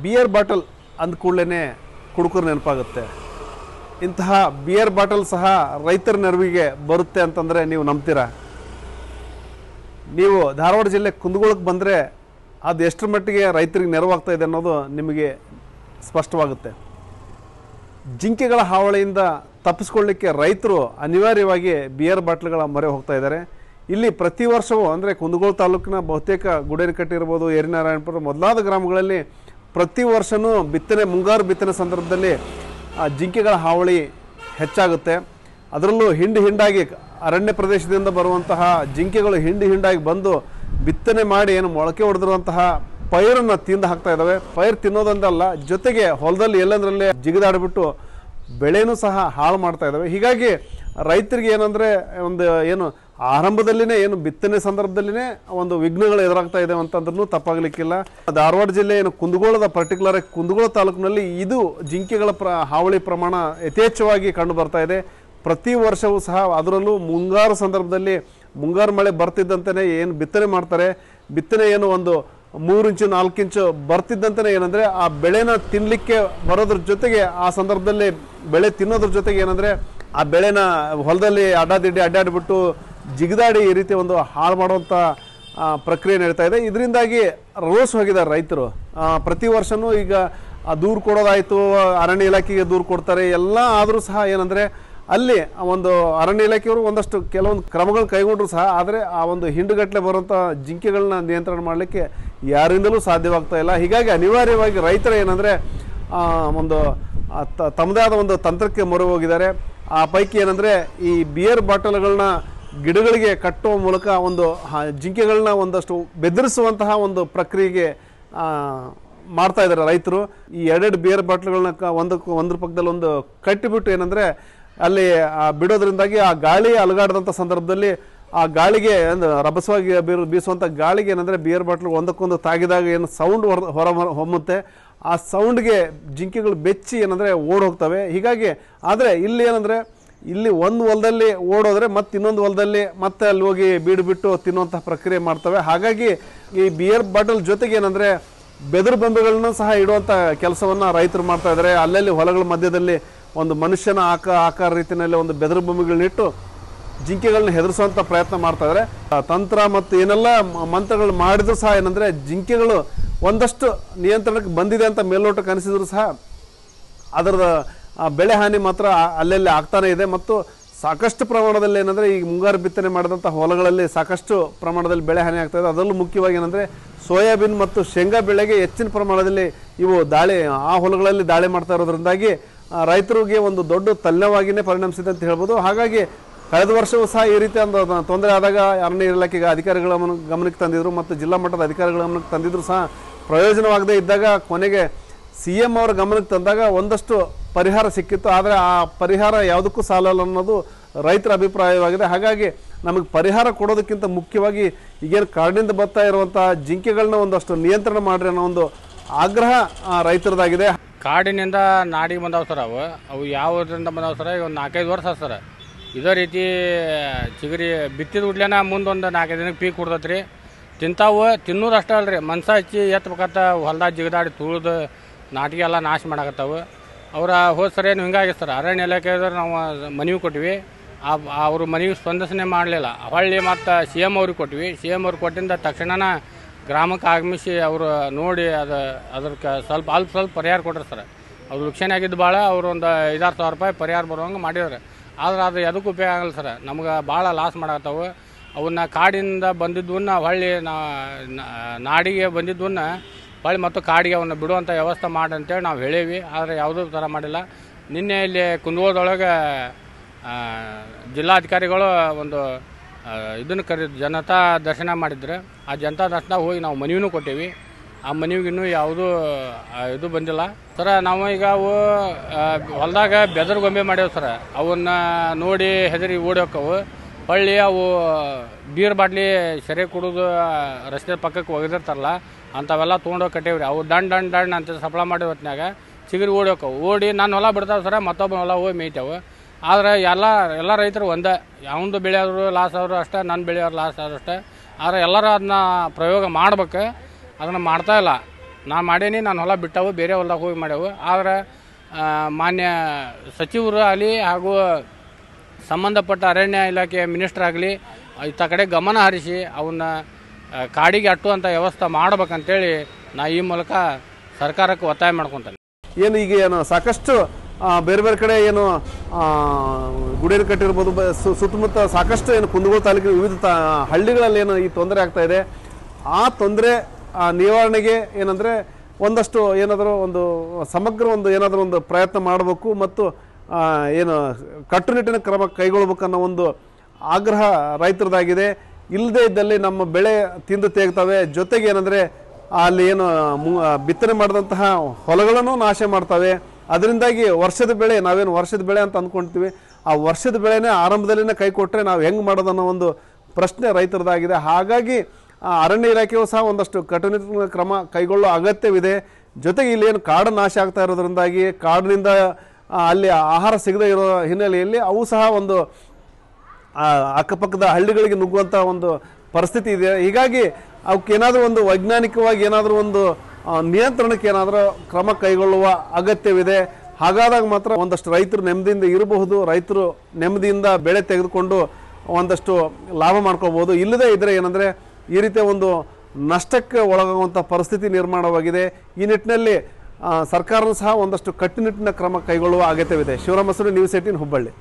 Beer bottle ಅಂದ ಕೂಡಲೇ ಕುಡುಕರು ನೆನಪಾಗುತ್ತೆ. ಇಂತಹ ಬಿಯರ್ ಬಾಟಲ್ ಸಹ ರೈತರ ನೆರವಿಗೆ ಬರುತ್ತೆ ಅಂತಂದರೆ ನೀವು ನಂಬ್ತೀರಾ? ನೀವು ಧಾರವಾಡ ಜಿಲ್ಲೆ ಕುಂದಗೋಳಕ್ಕೆ ಬಂದರೆ ಅದು ಎಷ್ಟರ ಮಟ್ಟಿಗೆ ರೈತರಿಗೆ ನೆರವಾಗ್ತಾ ಇದೆ ಅನ್ನೋದು ನಿಮಗೆ ಸ್ಪಷ್ಟವಾಗುತ್ತೆ. ಜಿಂಕೆಗಳ ಹಾವಳಿಯಿಂದ ತಪ್ಪಿಸ್ಕೊಳ್ಳಿಕ್ಕೆ ರೈತರು ಅನಿವಾರ್ಯವಾಗಿ ಬಿಯರ್ ಬಾಟ್ಲ್ಗಳ ಮೊರೆ ಹೋಗ್ತಾ ಇದ್ದಾರೆ. ಇಲ್ಲಿ ಪ್ರತಿ ವರ್ಷವೂ ಅಂದರೆ ಕುಂದಗೋಳ ತಾಲೂಕಿನ ಬಹುತೇಕ ಗುಡೇನಕಟ್ಟೆ ಇರ್ಬೋದು, ಏರಿನಾರಾಯಣಪುರ ಮೊದಲಾದ ಗ್ರಾಮಗಳಲ್ಲಿ ಪ್ರತಿ ವರ್ಷವೂ ಮುಂಗಾರು ಬಿತ್ತನೆ ಸಂದರ್ಭದಲ್ಲಿ ಜಿಂಕೆಗಳ ಹಾವಳಿ ಹೆಚ್ಚಾಗುತ್ತೆ. ಅದರಲ್ಲೂ ಹಿಂಡಾಗಿ ಅರಣ್ಯ ಪ್ರದೇಶದಿಂದ ಬರುವಂತಹ ಜಿಂಕೆಗಳು ಹಿಂಡಾಗಿ ಬಂದು ಬಿತ್ತನೆ ಮಾಡಿ ಏನು ಮೊಳಕೆ ಹೊಡೆದಿರುವಂತಹ ಪೈರನ್ನು ತಿಂದು ಹಾಕ್ತಾ ಇದ್ದಾವೆ. ಪೈರು ತಿನ್ನೋದಂದಲ್ಲ, ಜೊತೆಗೆ ಹೊಲದಲ್ಲಿ ಎಲ್ಲಂದ್ರಲ್ಲೇ ಜಿಗಿದಾಡಿಬಿಟ್ಟು ಬೆಳೆನೂ ಸಹ ಹಾಳು ಮಾಡ್ತಾ ಇದ್ದಾವೆ. ಹೀಗಾಗಿ ರೈತರಿಗೆ ಏನಂದರೆ ಏನು ಆರಂಭದಲ್ಲಿನೇ ಬಿತ್ತನೆ ಸಂದರ್ಭದಲ್ಲಿನೇ ಒಂದು ವಿಘ್ನಗಳು ಎದುರಾಗ್ತಾ ಇದೆ ಅಂತಂದ್ರೂ ತಪ್ಪಾಗಲಿಕ್ಕಿಲ್ಲ. ಧಾರವಾಡ ಜಿಲ್ಲೆ ಕುಂದಗೋಳದ ಪರ್ಟಿಕ್ಯುಲರ್ ಕುಂದಗೋಳ ತಾಲೂಕಿನಲ್ಲಿ ಇದು ಜಿಂಕೆಗಳ ಹಾವಳಿ ಪ್ರಮಾಣ ಯಥೇಚ್ಛವಾಗಿ ಕಂಡು ಬರ್ತಾ ಇದೆ. ಪ್ರತಿ ವರ್ಷವೂ ಸಹ ಅದರಲ್ಲೂ ಮುಂಗಾರು ಸಂದರ್ಭದಲ್ಲಿ ಮುಂಗಾರು ಮಳೆ ಬರ್ತಿದ್ದಂತೆಯೇ ಏನು ಬಿತ್ತನೆ ಮಾಡ್ತಾರೆ, ಬಿತ್ತನೆ ಒಂದು 3 ಇಂಚು 4 ಇಂಚು ಬರ್ತಿದ್ದಂತೆ ಏನಂದರೆ ಆ ಬೆಳೆನ ತಿನ್ನಲಿಕ್ಕೆ ಬರೋದ್ರ ಜೊತೆಗೆ ಆ ಸಂದರ್ಭದಲ್ಲಿ ಬೆಳೆ ತಿನ್ನೋದ್ರ ಜೊತೆಗೆ ಏನಂದರೆ ಆ ಬೆಳೆನ ಹೊಲದಲ್ಲಿ ಅಡ್ಡಾಡಿಬಿಟ್ಟು ಜಿಗಿದಾಡಿ ಈ ರೀತಿ ಹಾಳು ಮಾಡುವಂಥ ಪ್ರಕ್ರಿಯೆ ನಡೀತಾ ಇದೆ. ಇದರಿಂದಾಗಿ ರೋಸ್ ಹೋಗಿದ್ದಾರೆ ರೈತರು. ಪ್ರತಿ ವರ್ಷವೂ ಈಗ ದೂರು ಕೊಡೋದಾಯಿತು, ಅರಣ್ಯ ಇಲಾಖೆಗೆ ದೂರು ಕೊಡ್ತಾರೆ ಎಲ್ಲ. ಆದರೂ ಸಹ ಏನಂದರೆ ಅಲ್ಲಿ ಅರಣ್ಯ ಇಲಾಖೆಯವರು ಒಂದಷ್ಟು ಕೆಲವೊಂದು ಕ್ರಮಗಳು ಕೈಗೊಂಡ್ರು ಸಹ, ಆದರೆ ಆ ಹಿಂಡುಗಟ್ಟಲೆ ಬರುವಂಥ ಜಿಂಕೆಗಳನ್ನ ನಿಯಂತ್ರಣ ಮಾಡಲಿಕ್ಕೆ ಯಾರಿಂದಲೂ ಸಾಧ್ಯವಾಗ್ತಾ ಇಲ್ಲ. ಹೀಗಾಗಿ ಅನಿವಾರ್ಯವಾಗಿ ರೈತರು ಏನಂದರೆ ತಮ್ಮದೇ ಆದ ತಂತ್ರಕ್ಕೆ ಮೊರೆ ಹೋಗಿದ್ದಾರೆ. ಆ ಪೈಕಿ ಏನಂದರೆ ಈ ಬಿಯರ್ ಬಾಟಲ್ಗಳನ್ನ ಗಿಡಗಳಿಗೆ ಕಟ್ಟುವ ಮೂಲಕ ಜಿಂಕೆಗಳನ್ನ ಒಂದಷ್ಟು ಬೆದರಿಸುವಂತಹ ಪ್ರಕ್ರಿಯೆಗೆ ಮಾಡ್ತಾ ಇದ್ದಾರೆ ರೈತರು. ಈ 2 ಬಿಯರ್ ಬಾಟ್ಲ್ಗಳನ್ನ ಒಂದ್ರ ಪಕ್ಕದಲ್ಲಿ ಕಟ್ಟಿಬಿಟ್ಟು ಏನಂದರೆ ಅಲ್ಲಿ ಬಿಡೋದ್ರಿಂದಾಗಿ ಆ ಗಾಳಿ ಅಲುಗಾಡದಂಥ ಸಂದರ್ಭದಲ್ಲಿ ಆ ಗಾಳಿಗೆ ರಭಸವಾಗಿ ಬೀಸುವಂಥ ಗಾಳಿಗೆ ಏನಂದರೆ ಬಿಯರ್ ಬಾಟ್ಲ್ ಒಂದಕ್ಕೊಂದು ತಾಗಿದಾಗ ಏನು ಸೌಂಡ್ ಹೊಮ್ಮುತ್ತೆ, ಆ ಸೌಂಡ್ಗೆ ಜಿಂಕೆಗಳು ಬೆಚ್ಚಿ ಏನಂದರೆ ಓಡ್ ಹೋಗ್ತವೆ. ಹೀಗಾಗಿ ಆದರೆ ಇಲ್ಲಿ ಏನಂದರೆ ಇಲ್ಲಿ ಒಂದು ಹೊಲದಲ್ಲಿ ಓಡೋದ್ರೆ ಮತ್ತೆ ಇನ್ನೊಂದು ಹೊಲದಲ್ಲಿ ಮತ್ತೆ ಅಲ್ಲಿ ಹೋಗಿ ಬಿಟ್ಟು ತಿನ್ನುವಂಥ ಪ್ರಕ್ರಿಯೆ ಮಾಡ್ತವೆ. ಹಾಗಾಗಿ ಈ ಬಿಯರ್ ಬಾಟಲ್ ಜೊತೆಗೆ ಏನಂದರೆ ಬೆದರು ಬೊಂಬೆಗಳನ್ನ ಸಹ ಇಡುವಂಥ ಕೆಲಸವನ್ನು ರೈತರು ಮಾಡ್ತಾ ಇದ್ದಾರೆ. ಅಲ್ಲಲ್ಲಿ ಹೊಲಗಳ ಮಧ್ಯದಲ್ಲಿ ಮನುಷ್ಯನ ಆಕಾರ ರೀತಿಯಲ್ಲಿ ಬೆದರು ಬೊಂಬೆಗಳನ್ನಿಟ್ಟು ಜಿಂಕೆಗಳನ್ನ ಹೆದರಿಸುವಂಥ ಪ್ರಯತ್ನ ಮಾಡ್ತಾ ಇದ್ದಾರೆ. ತಂತ್ರ ಮತ್ತು ಏನೆಲ್ಲ ಮಂತ್ರಗಳು ಮಾಡಿದ್ರು ಸಹ ಏನಂದರೆ ಜಿಂಕೆಗಳು ಒಂದಷ್ಟು ನಿಯಂತ್ರಣಕ್ಕೆ ಬಂದಿದೆ ಅಂತ ಮೇಲ್ನೋಟಕ್ಕೆ ಅನಿಸಿದ್ರು ಸಹ ಅದರ ಬೆಳೆ ಹಾನಿ ಮಾತ್ರ ಅಲ್ಲೆಲ್ಲಿ ಆಗ್ತಾನೆ ಇದೆ. ಮತ್ತು ಸಾಕಷ್ಟು ಪ್ರಮಾಣದಲ್ಲಿ ಏನಂದರೆ ಈಗ ಮುಂಗಾರು ಬಿತ್ತನೆ ಮಾಡಿದಂಥ ಹೊಲಗಳಲ್ಲಿ ಸಾಕಷ್ಟು ಪ್ರಮಾಣದಲ್ಲಿ ಬೆಳೆ ಹಾನಿ ಆಗ್ತಾ ಇದೆ. ಅದರಲ್ಲೂ ಮುಖ್ಯವಾಗಿ ಏನಂದರೆ ಸೋಯಾಬೀನ್ ಮತ್ತು ಶೇಂಗಾ ಬೆಳೆಗೆ ಹೆಚ್ಚಿನ ಪ್ರಮಾಣದಲ್ಲಿ ಇವು ಆ ಹೊಲಗಳಲ್ಲಿ ದಾಳಿ ಮಾಡ್ತಾ ಇರೋದ್ರಿಂದಾಗಿ ರೈತರಿಗೆ ದೊಡ್ಡ ತಲೆನೋವಾಗಿಯೇ ಪರಿಣಮಿಸಿದೆ ಅಂತ ಹೇಳ್ಬೋದು. ಹಾಗಾಗಿ ಕಳೆದ ವರ್ಷವೂ ಸಹ ಈ ರೀತಿ ತೊಂದರೆ ಆದಾಗ ಅರಣ್ಯ ಇಲಾಖೆಗೆ ಅಧಿಕಾರಿಗಳ ಗಮನಕ್ಕೆ ತಂದಿದ್ರು ಮತ್ತು ಜಿಲ್ಲಾ ಮಟ್ಟದ ಅಧಿಕಾರಿಗಳ ಗಮನಕ್ಕೆ ತಂದಿದ್ರು ಸಹ ಪ್ರಯೋಜನವಾಗದೇ ಇದ್ದಾಗ ಕೊನೆಗೆ CM ಅವರ ಗಮನಕ್ಕೆ ತಂದಾಗ ಒಂದಷ್ಟು ಪರಿಹಾರ ಸಿಕ್ಕಿತ್ತು. ಆದರೆ ಆ ಪರಿಹಾರ ಯಾವುದಕ್ಕೂ ಸಾಲಲ್ಲ ಅನ್ನೋದು ರೈತರ ಅಭಿಪ್ರಾಯವಾಗಿದೆ. ಹಾಗಾಗಿ ನಮಗೆ ಪರಿಹಾರ ಕೊಡೋದಕ್ಕಿಂತ ಮುಖ್ಯವಾಗಿ ಈಗೇನು ಕಾಡಿನಿಂದ ಬರ್ತಾ ಇರುವಂಥ ಜಿಂಕೆಗಳನ್ನ ಒಂದಷ್ಟು ನಿಯಂತ್ರಣ ಮಾಡ್ರಿ ಅನ್ನೋ ಆಗ್ರಹ ರೈತರದಾಗಿದೆ. ಕಾಡಿನಿಂದ ನಾಡಿಗೆ ಬಂದಾವ ಸರ್. ಅವು ಯಾವುದರಿಂದ ಬಂದಾವ ಸರ್? ಈಗ 4-5 ವರ್ಷ ಸರ್ ಇದೇ ರೀತಿ ಚಿಗರಿ ಬಿತ್ತಿದ ಉಡ್ಲೇನ ಮುಂದೊಂದು 4-5 ದಿನಕ್ಕೆ ಪೀಕ್ ಕೊಡ್ತೈತೆ ರೀ. ತಿನ್ನೋದು ಅಷ್ಟೇ ಅಲ್ರಿ, ಮನ್ಸ ಹಚ್ಚಿ ಎತ್ತಬೇಕಂತ ಹೊಲ್ದಾಗ ಜಿಗದಾಡಿ ತುಳಿದು ನಾಟಿಗೆ ಎಲ್ಲ ನಾಶ ಮಾಡಕತ್ತಾವು. ಹೋದ ಸರಿ ಏನು ಹಿಂಗಾಗಿ ಸರ್ ಅರಣ್ಯ ಇಲಾಖೆ ನಾವು ಮನವಿ ಕೊಟ್ವಿ. ಅವರು ಮನವಿ ಸ್ಪಂದನೆ ಮಾಡಲಿಲ್ಲ. ಹೊಳ್ಳಿ ಮತ್ತು CM ಅವ್ರಿಗೆ ಕೊಟ್ವಿ. CM ಅವ್ರಿಗೆ ಕೊಟ್ಟಿಂದ ತಕ್ಷಣ ಗ್ರಾಮಕ್ಕೆ ಆಗಮಿಸಿ ಅವರು ನೋಡಿ ಅದಕ್ಕೆ ಸ್ವಲ್ಪ ಪರಿಹಾರ ಕೊಟ್ರಿ ಸರ್. ಅವ್ರು ಲುಕ್ಷಣೆ ಆಗಿದ್ದು ಭಾಳ, ಅವರು ಒಂದು 5-6 ಸಾವಿರ ರೂಪಾಯಿ ಪರಿಹಾರ ಬರುವಂಗೆ ಮಾಡಿದ್ದಾರೆ. ಆದ್ರೆ ಅದು ಎದಕ್ಕೂ ಉಪಯೋಗ ಆಗಲ್ಲ ಸರ್. ನಮ್ಗೆ ಭಾಳ ಲಾಸ್ ಮಾಡತ್ತಾವು. ಅವನ್ನ ಕಾಡಿನಿಂದ ಬಂದಿದ್ದವನ್ನ ಹೊಳ್ಳಿ ನಾಡಿಗೆ ಬಂದಿದ್ದವನ್ನ ಹೊಳ್ಳಿ ಮತ್ತು ಕಾಡಿಗೆ ಅವನ್ನ ಬಿಡುವಂಥ ವ್ಯವಸ್ಥೆ ಮಾಡಂತೇಳಿ ನಾವು ಹೇಳೀವಿ. ಆದರೆ ಯಾವುದೂ ಥರ ಮಾಡಿಲ್ಲ. ನಿನ್ನೆ ಇಲ್ಲಿ ಕುಂದಗೋಳದೊಳಗೆ ಜಿಲ್ಲಾಧಿಕಾರಿಗಳು ಇದನ್ನು ಜನತಾ ದರ್ಶನ ಮಾಡಿದ್ರು. ಆ ಜನತಾ ದರ್ಶನ ಹೋಗಿ ನಾವು ಮನವಿನೂ ಕೊಟ್ಟೇವಿ. ಆ ಮನವಿಗಿನ್ನೂ ಯಾವುದೂ ಇದು ಬಂದಿಲ್ಲ ಸರ. ನಾವು ಈಗ ಅವು ಹೊಲದಾಗ ಬೆದರು ಗೊಂಬೆ ಮಾಡ್ಯಾವ ಸರ. ಅವನ್ನ ನೋಡಿ ಹೆದರಿ ಓಡಿ ಹೋಕ್ಕವು. ಹೊಳ್ಳಿ ಅವು ಬೀರ್ ಬಾಟ್ಲಿ ಸೆರೆ ಕುಡಿದು ರಸ್ತೆ ಪಕ್ಕಕ್ಕೆ ಒಗೆದಿರ್ತಾರಲ್ಲ ಅಂಥವೆಲ್ಲ ತೊಗೊಂಡೋಗಿ ಕಟ್ಟೇವ್ರಿ. ಅವು ದಂಡ್ ಅಂತ ಸಪ್ಲ ಮಾಡಿ ಹೊತ್ನಾಗ ಚಿಗರಿ ಓಡಿ ಹೋಕ್ಕವು. ಓಡಿ ನನ್ನ ಹೊಲ ಬಿಡ್ತಾವೆ ಸರ, ಮತ್ತೊಬ್ಬ ಹೊಲ ಹೋಗಿ ಮೇಯ್ತಾವೆ. ಆದರೆ ಎಲ್ಲ ರೈತರು ಒಂದೇ, ಯಾವಂದು ಬೆಳೆಯೋರು ಲಾಸ್ ಆದರೂ ಅಷ್ಟೇ, ನನ್ನ ಬೆಳೆಯೋರು ಲಾಸ್ ಆದರೂ ಅಷ್ಟೇ. ಆದರೆ ಎಲ್ಲರೂ ಅದನ್ನ ಪ್ರಯೋಗ ಮಾಡ್ಬೇಕು, ಅದನ್ನು ಮಾಡ್ತಾಯಿಲ್ಲ. ನಾನು ಮಾಡೇನಿ, ನಾನು ಹೊಲ ಬಿಟ್ಟವು, ಬೇರೆ ಹೊಲದಾಗ ಹೋಗಿ ಮಾಡ್ಯಾವು. ಆದರೆ ಮಾನ್ಯ ಸಚಿವರು ಆಗಲಿ ಹಾಗೂ ಸಂಬಂಧಪಟ್ಟ ಅರಣ್ಯ ಇಲಾಖೆ ಮಿನಿಸ್ಟರ್ ಆಗಲಿ ಇತ್ತ ಕಡೆ ಗಮನ ಹರಿಸಿ ಅವನ್ನ ಕಾಡಿಗೆ ಅಟ್ಟುವಂಥ ವ್ಯವಸ್ಥೆ ಮಾಡ್ಬೇಕಂತೇಳಿ ನಾ ಈ ಮೂಲಕ ಸರ್ಕಾರಕ್ಕೆ ಒತ್ತಾಯ ಮಾಡ್ಕೊತಾನೆ. ಏನು ಈಗ ಏನು ಸಾಕಷ್ಟು ಬೇರೆ ಬೇರೆ ಕಡೆ ಏನು ಗುಡೇರು ಕಟ್ಟಿರ್ಬೋದು, ಸುತ್ತಮುತ್ತ ಸಾಕಷ್ಟು ಏನು ಕುಂದಗೋಳ ತಾಲೂಕಿನ ವಿವಿಧ ಹಳ್ಳಿಗಳಲ್ಲಿ ಏನು ಈ ತೊಂದರೆ ಆಗ್ತಾ ಇದೆ. ಆ ತೊಂದರೆ ನಿವಾರಣೆಗೆ ಏನಂದರೆ ಒಂದಷ್ಟು ಏನಾದರೂ ಒಂದು ಸಮಗ್ರ ಒಂದು ಏನಾದರೂ ಒಂದು ಪ್ರಯತ್ನ ಮಾಡಬೇಕು ಮತ್ತು ಏನು ಕಟ್ಟುನಿಟ್ಟಿನ ಕ್ರಮ ಕೈಗೊಳ್ಬೇಕನ್ನೋ ಒಂದು ಆಗ್ರಹ ರೈತರದಾಗಿದೆ. ಇಲ್ಲದೇ ಇದ್ದಲ್ಲಿ ನಮ್ಮ ಬೆಳೆ ತಿಂದು ತೇಗ್ತವೆ, ಜೊತೆಗೆ ಏನಂದರೆ ಅಲ್ಲಿ ಏನು ಬಿತ್ತನೆ ಮಾಡಿದಂತಹ ಹೊಲಗಳನ್ನು ನಾಶ ಮಾಡ್ತವೆ. ಅದರಿಂದಾಗಿ ವರ್ಷದ ಬೆಳೆ, ನಾವೇನು ವರ್ಷದ ಬೆಳೆ ಅಂತ ಅಂದ್ಕೊಳ್ತೀವಿ, ಆ ವರ್ಷದ ಬೆಳೆನೇ ಆರಂಭದಲ್ಲಿನೇ ಕೈ ಕೊಟ್ಟರೆ ನಾವು ಹೆಂಗೆ ಮಾಡೋದನ್ನೋ ಒಂದು ಪ್ರಶ್ನೆ ರೈತರದಾಗಿದೆ. ಹಾಗಾಗಿ ಅರಣ್ಯ ಇಲಾಖೆಯು ಸಹ ಒಂದಷ್ಟು ಕಟ್ಟುನಿಟ್ಟಿನ ಕ್ರಮ ಕೈಗೊಳ್ಳೋ ಅಗತ್ಯವಿದೆ. ಜೊತೆಗೆ ಇಲ್ಲಿ ಏನು ಕಾಡು ನಾಶ ಆಗ್ತಾ ಇರೋದ್ರಿಂದಾಗಿ ಕಾಡಿನಿಂದ ಅಲ್ಲಿ ಆಹಾರ ಸಿಗದೇ ಇರೋ ಹಿನ್ನೆಲೆಯಲ್ಲಿ ಅವು ಸಹ ಒಂದು ಅಕ್ಕಪಕ್ಕದ ಹಳ್ಳಿಗಳಿಗೆ ನುಗ್ಗುವಂಥ ಒಂದು ಪರಿಸ್ಥಿತಿ ಇದೆ. ಹೀಗಾಗಿ ಅವಕ್ಕೇನಾದರೂ ಒಂದು ವೈಜ್ಞಾನಿಕವಾಗಿ ಏನಾದರೂ ಒಂದು ನಿಯಂತ್ರಣಕ್ಕೆ ಏನಾದರೂ ಕ್ರಮ ಕೈಗೊಳ್ಳುವ ಅಗತ್ಯವಿದೆ. ಹಾಗಾದಾಗ ಮಾತ್ರ ಒಂದಷ್ಟು ರೈತರು ನೆಮ್ಮದಿಯಿಂದ ಇರಬಹುದು, ರೈತರು ನೆಮ್ಮದಿಯಿಂದ ಬೆಳೆ ತೆಗೆದುಕೊಂಡು ಒಂದಷ್ಟು ಲಾಭ ಮಾಡ್ಕೋಬಹುದು. ಇಲ್ಲದೇ ಇದ್ದರೆ ಏನಂದರೆ ಈ ರೀತಿಯ ಒಂದು ನಷ್ಟಕ್ಕೆ ಒಳಗಾಗುವಂಥ ಪರಿಸ್ಥಿತಿ ನಿರ್ಮಾಣವಾಗಿದೆ. ಈ ನಿಟ್ಟಿನಲ್ಲಿ ಸರ್ಕಾರವೂ ಸಹ ಒಂದಷ್ಟು ಕಟ್ಟುನಿಟ್ಟಿನ ಕ್ರಮ ಕೈಗೊಳ್ಳುವ ಅಗತ್ಯವಿದೆ. ಶಿವರಾಮ ಮಸೂರಿ, ನ್ಯೂಸ್ 18 ಹುಬ್ಬಳ್ಳಿ.